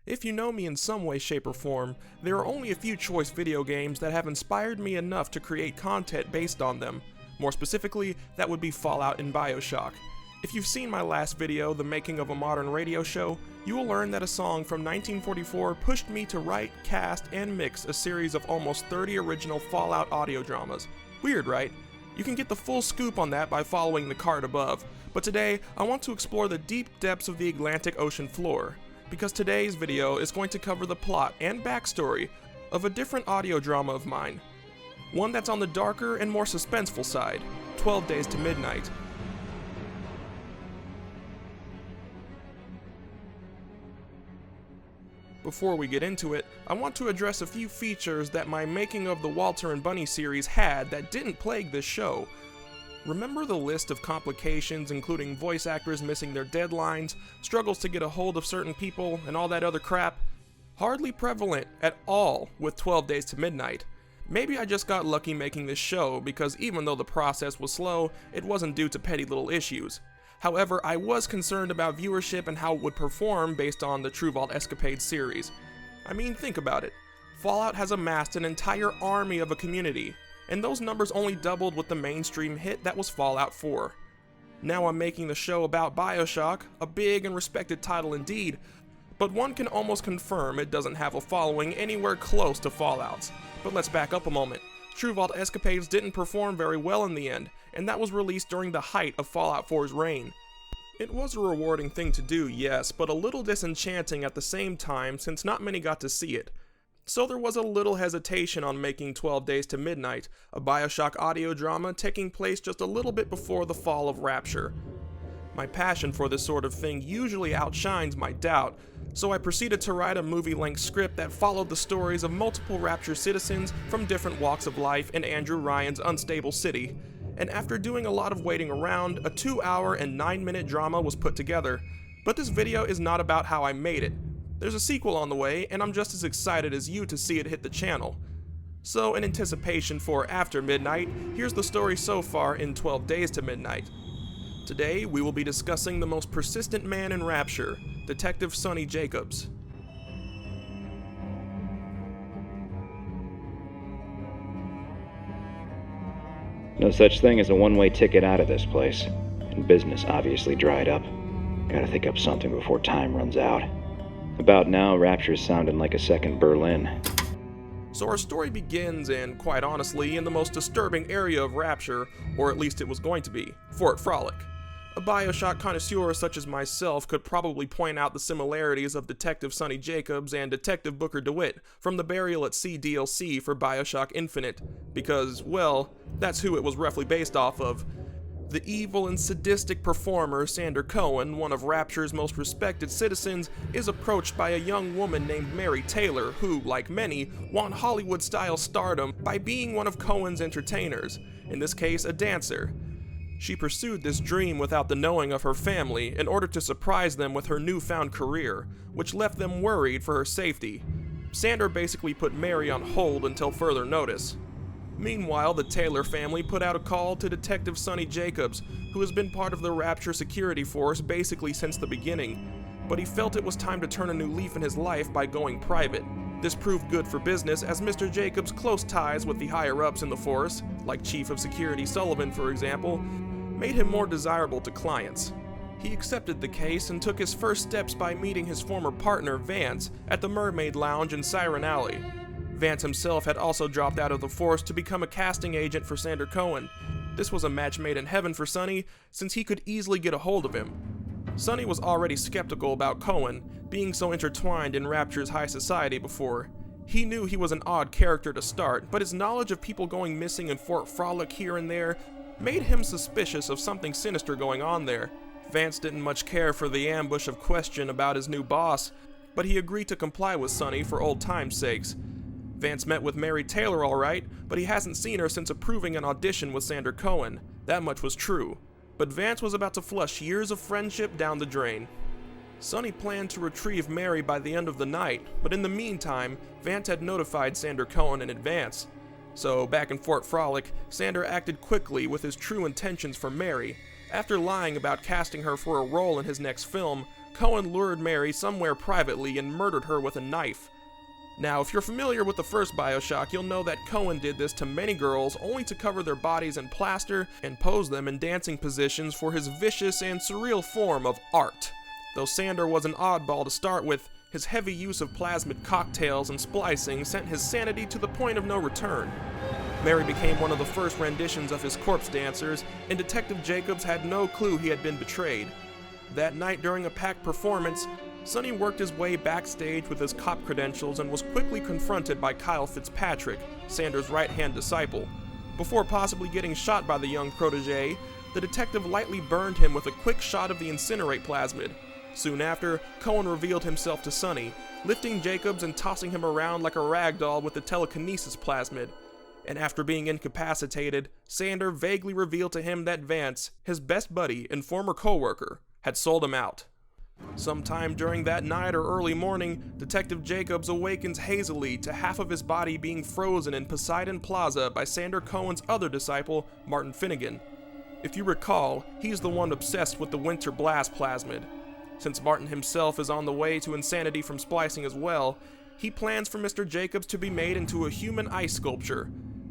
If you know me in some way, shape, or form, there are only a few choice video games that have inspired me enough to create content based on them. More specifically, that would be Fallout and Bioshock. If you've seen my last video, The Making of a Modern Radio Show, you will learn that a song from 1944 pushed me to write, cast, and mix a series of almost 30 original Fallout audio dramas. Weird, right? You can get the full scoop on that by following the card above, but today I want to explore the deep depths of the Atlantic Ocean floor, because today's video is going to cover the plot and backstory of a different audio drama of mine. One that's on the darker and more suspenseful side, 12 Days to Midnight. Before we get into it, I want to address a few features that my Making of the Walter and Bunny series had that didn't plague this show. Remember the list of complications including voice actors missing their deadlines, struggles to get a hold of certain people, and all that other crap? Hardly prevalent at all with 12 Days to Midnight. Maybe I just got lucky making this show because even though the process was slow, it wasn't due to petty little issues. However, I was concerned about viewership and how it would perform based on the True Vault Escapades series. I mean, think about it. Fallout has amassed an entire army of a community, and those numbers only doubled with the mainstream hit that was Fallout 4. Now I'm making the show about Bioshock, a big and respected title indeed, but one can almost confirm it doesn't have a following anywhere close to Fallout's. But let's back up a moment. True Vault Escapades didn't perform very well in the end, and that was released during the height of Fallout 4's reign. It was a rewarding thing to do, yes, but a little disenchanting at the same time since not many got to see it. So there was a little hesitation on making 12 Days to Midnight, a Bioshock audio drama taking place just a little bit before the fall of Rapture. My passion for this sort of thing usually outshines my doubt, so I proceeded to write a movie-length script that followed the stories of multiple Rapture citizens from different walks of life in Andrew Ryan's unstable city. And after doing a lot of waiting around, a 2-hour and 9-minute drama was put together. But this video is not about how I made it. There's a sequel on the way, and I'm just as excited as you to see it hit the channel. So in anticipation for After Midnight, here's the story so far in 12 Days to Midnight. Today, we will be discussing the most persistent man in Rapture, Detective Sonny Jacobs. No such thing as a one-way ticket out of this place, and business obviously dried up. Gotta think up something before time runs out. About now, Rapture's sounding like a second Berlin. So our story begins, and quite honestly, in the most disturbing area of Rapture, or at least it was going to be, Fort Frolic. A Bioshock connoisseur such as myself could probably point out the similarities of Detective Sonny Jacobs and Detective Booker DeWitt from the Burial at Sea DLC for Bioshock Infinite, because, well, that's who it was roughly based off of. The evil and sadistic performer Sander Cohen, one of Rapture's most respected citizens, is approached by a young woman named Mary Taylor who, like many, want Hollywood-style stardom by being one of Cohen's entertainers, in this case a dancer. She pursued this dream without the knowing of her family in order to surprise them with her newfound career, which left them worried for her safety. Sander basically put Mary on hold until further notice. Meanwhile, the Taylor family put out a call to Detective Sonny Jacobs, who has been part of the Rapture security force basically since the beginning, but he felt it was time to turn a new leaf in his life by going private. This proved good for business as Mr. Jacobs' close ties with the higher-ups in the force, like Chief of Security Sullivan for example, made him more desirable to clients. He accepted the case and took his first steps by meeting his former partner, Vance, at the Mermaid Lounge in Siren Alley. Vance himself had also dropped out of the force to become a casting agent for Sander Cohen. This was a match made in heaven for Sonny, since he could easily get a hold of him. Sonny was already skeptical about Cohen, being so intertwined in Rapture's high society before. He knew he was an odd character to start, but his knowledge of people going missing in Fort Frolic here and there made him suspicious of something sinister going on there. Vance didn't much care for the ambush of question about his new boss, but he agreed to comply with Sonny for old time's sakes. Vance met with Mary Taylor alright, but he hasn't seen her since approving an audition with Sander Cohen. That much was true. But Vance was about to flush years of friendship down the drain. Sonny planned to retrieve Mary by the end of the night, but in the meantime, Vance had notified Sander Cohen in advance. So, back in Fort Frolic, Sander acted quickly with his true intentions for Mary. After lying about casting her for a role in his next film, Cohen lured Mary somewhere privately and murdered her with a knife. Now, if you're familiar with the first Bioshock, you'll know that Cohen did this to many girls only to cover their bodies in plaster and pose them in dancing positions for his vicious and surreal form of art. Though Sander was an oddball to start with, his heavy use of plasmid cocktails and splicing sent his sanity to the point of no return. Mary became one of the first renditions of his corpse dancers, and Detective Jacobs had no clue he had been betrayed. That night during a packed performance, Sonny worked his way backstage with his cop credentials and was quickly confronted by Kyle Fitzpatrick, Sander's right-hand disciple. Before possibly getting shot by the young protege, the detective lightly burned him with a quick shot of the incinerate plasmid. Soon after, Cohen revealed himself to Sonny, lifting Jacobs and tossing him around like a rag doll with the telekinesis plasmid. And after being incapacitated, Sander vaguely revealed to him that Vance, his best buddy and former co-worker, had sold him out. Sometime during that night or early morning, Detective Jacobs awakens hazily to half of his body being frozen in Poseidon Plaza by Sander Cohen's other disciple, Martin Finnegan. If you recall, he's the one obsessed with the Winter Blast plasmid. Since Martin himself is on the way to insanity from splicing as well, he plans for Mr. Jacobs to be made into a human ice sculpture.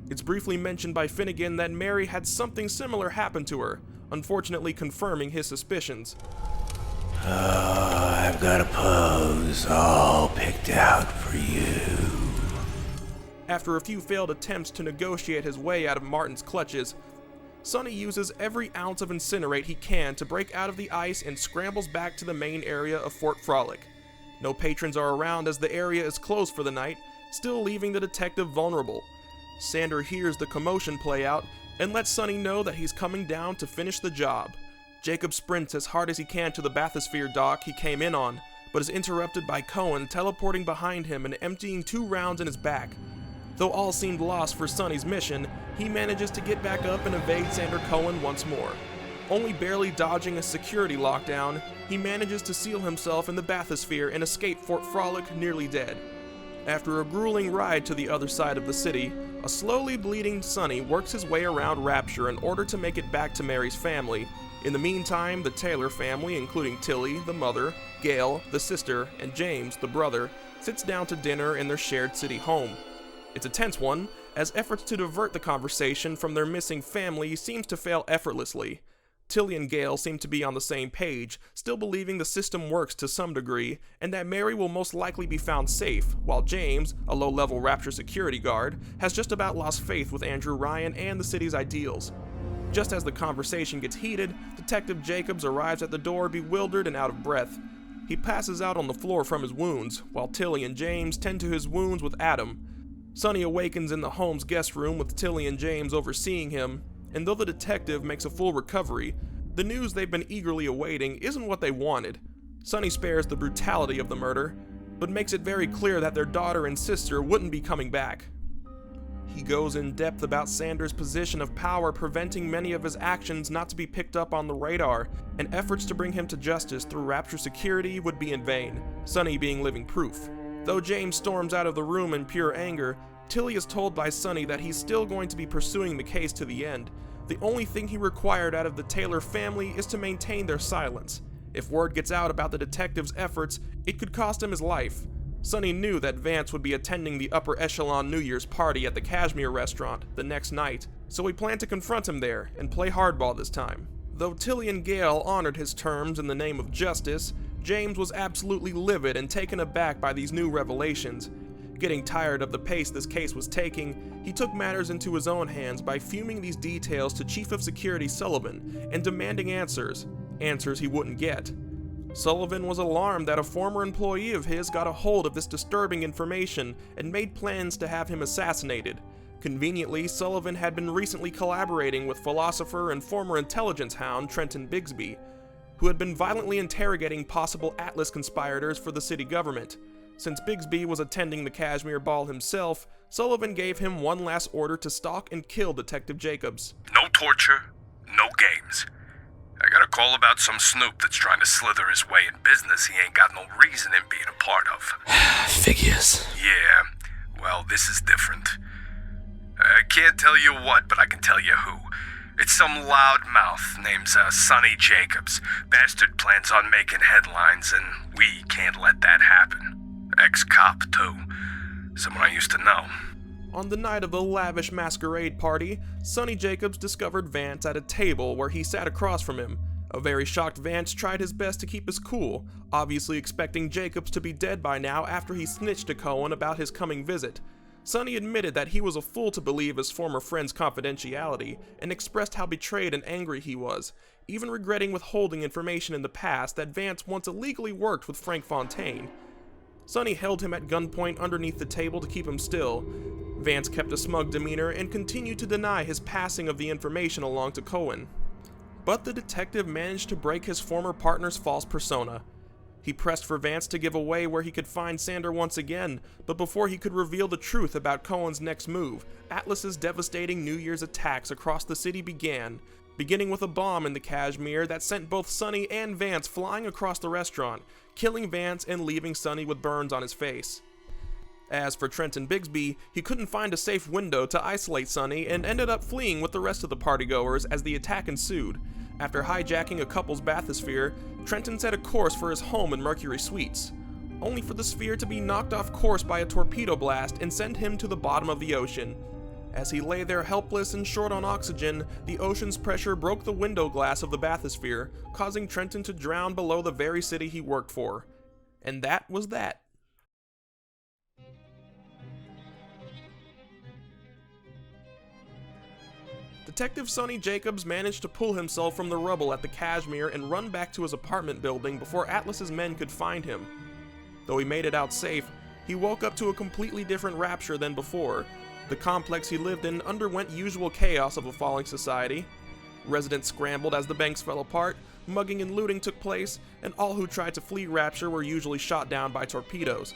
It's briefly mentioned by Finnegan that Mary had something similar happen to her, unfortunately confirming his suspicions. I've got a pose all picked out for you. After a few failed attempts to negotiate his way out of Martin's clutches, Sonny uses every ounce of incinerate he can to break out of the ice and scrambles back to the main area of Fort Frolic. No patrons are around as the area is closed for the night, still leaving the detective vulnerable. Sander hears the commotion play out and lets Sonny know that he's coming down to finish the job. Jacob sprints as hard as he can to the bathysphere dock he came in on, but is interrupted by Cohen teleporting behind him and emptying 2 rounds in his back. Though all seemed lost for Sonny's mission, he manages to get back up and evade Sander Cohen once more. Only barely dodging a security lockdown, he manages to seal himself in the bathysphere and escape Fort Frolic nearly dead. After a grueling ride to the other side of the city, a slowly bleeding Sonny works his way around Rapture in order to make it back to Mary's family. In the meantime, the Taylor family, including Tilly, the mother, Gail, the sister, and James, the brother, sits down to dinner in their shared city home. It's a tense one, as efforts to divert the conversation from their missing family seems to fail effortlessly. Tilly and Gail seem to be on the same page, still believing the system works to some degree, and that Mary will most likely be found safe, while James, a low-level Rapture security guard, has just about lost faith with Andrew Ryan and the city's ideals. Just as the conversation gets heated, Detective Jacobs arrives at the door bewildered and out of breath. He passes out on the floor from his wounds, while Tilly and James tend to his wounds with Adam. Sonny awakens in the home's guest room with Tilly and James overseeing him, and though the detective makes a full recovery, the news they've been eagerly awaiting isn't what they wanted. Sonny spares the brutality of the murder, but makes it very clear that their daughter and sister wouldn't be coming back. He goes in depth about Sander's position of power preventing many of his actions not to be picked up on the radar, and efforts to bring him to justice through Rapture security would be in vain, Sonny being living proof. Though James storms out of the room in pure anger, Tilly is told by Sonny that he's still going to be pursuing the case to the end. The only thing he required out of the Taylor family is to maintain their silence. If word gets out about the detective's efforts, it could cost him his life. Sonny knew that Vance would be attending the upper echelon New Year's party at the Kashmir restaurant the next night, so he planned to confront him there and play hardball this time. Though Tilly and Gail honored his terms in the name of justice, James was absolutely livid and taken aback by these new revelations. Getting tired of the pace this case was taking, he took matters into his own hands by fuming these details to Chief of Security Sullivan and demanding answers he wouldn't get. Sullivan was alarmed that a former employee of his got a hold of this disturbing information and made plans to have him assassinated. Conveniently, Sullivan had been recently collaborating with philosopher and former intelligence hound Trenton Bigsby, who had been violently interrogating possible Atlas conspirators for the city government. Since Bigsby was attending the Kashmir Ball himself, Sullivan gave him one last order to stalk and kill Detective Jacobs. No torture, no games. I got a call about some snoop that's trying to slither his way in business he ain't got no reason in being a part of. Figures. Yeah, well, this is different. I can't tell you what, but I can tell you who. It's some loudmouth named Sonny Jacobs. Bastard plans on making headlines, and we can't let that happen. Ex-cop, too. Someone I used to know. On the night of the lavish masquerade party, Sonny Jacobs discovered Vance at a table where he sat across from him. A very shocked Vance tried his best to keep his cool, obviously expecting Jacobs to be dead by now after he snitched to Cohen about his coming visit. Sonny admitted that he was a fool to believe his former friend's confidentiality, and expressed how betrayed and angry he was, even regretting withholding information in the past that Vance once illegally worked with Frank Fontaine. Sonny held him at gunpoint underneath the table to keep him still. Vance kept a smug demeanor and continued to deny his passing of the information along to Cohen. But the detective managed to break his former partner's false persona. He pressed for Vance to give away where he could find Sander once again, but before he could reveal the truth about Cohen's next move, Atlas's devastating New Year's attacks across the city began, beginning with a bomb in the Kashmir that sent both Sonny and Vance flying across the restaurant, killing Vance and leaving Sonny with burns on his face. As for Trenton Bigsby, he couldn't find a safe window to isolate Sonny and ended up fleeing with the rest of the partygoers as the attack ensued. After hijacking a couple's bathysphere, Trenton set a course for his home in Mercury Suites, only for the sphere to be knocked off course by a torpedo blast and send him to the bottom of the ocean. As he lay there helpless and short on oxygen, the ocean's pressure broke the window glass of the bathysphere, causing Trenton to drown below the very city he worked for. And that was that. Detective Sonny Jacobs managed to pull himself from the rubble at the Kashmir and run back to his apartment building before Atlas's men could find him. Though he made it out safe, he woke up to a completely different rapture than before. The complex he lived in underwent usual chaos of a falling society. Residents scrambled as the banks fell apart, mugging and looting took place, and all who tried to flee Rapture were usually shot down by torpedoes.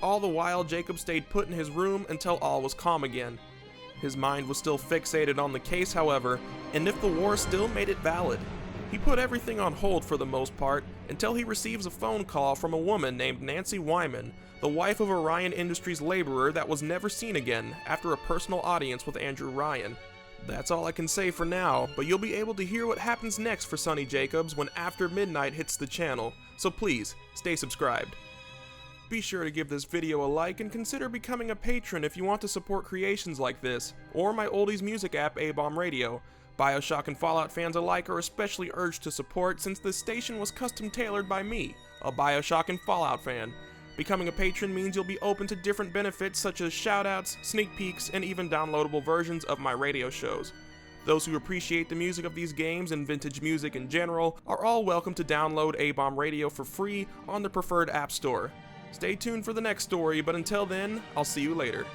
All the while, Jacob stayed put in his room until all was calm again. His mind was still fixated on the case, however, and if the war still made it valid. He put everything on hold for the most part until he receives a phone call from a woman named Nancy Wyman, the wife of Orion Industries laborer that was never seen again after a personal audience with Andrew Ryan. That's all I can say for now, but you'll be able to hear what happens next for Sonny Jacobs when After Midnight hits the channel, so please, stay subscribed. Be sure to give this video a like and consider becoming a patron if you want to support creations like this, or my oldies music app A-Bomb Radio. Bioshock and Fallout fans alike are especially urged to support since this station was custom tailored by me, a Bioshock and Fallout fan. Becoming a patron means you'll be open to different benefits such as shoutouts, sneak peeks, and even downloadable versions of my radio shows. Those who appreciate the music of these games and vintage music in general are all welcome to download A-Bomb Radio for free on the preferred app store. Stay tuned for the next story, but until then, I'll see you later.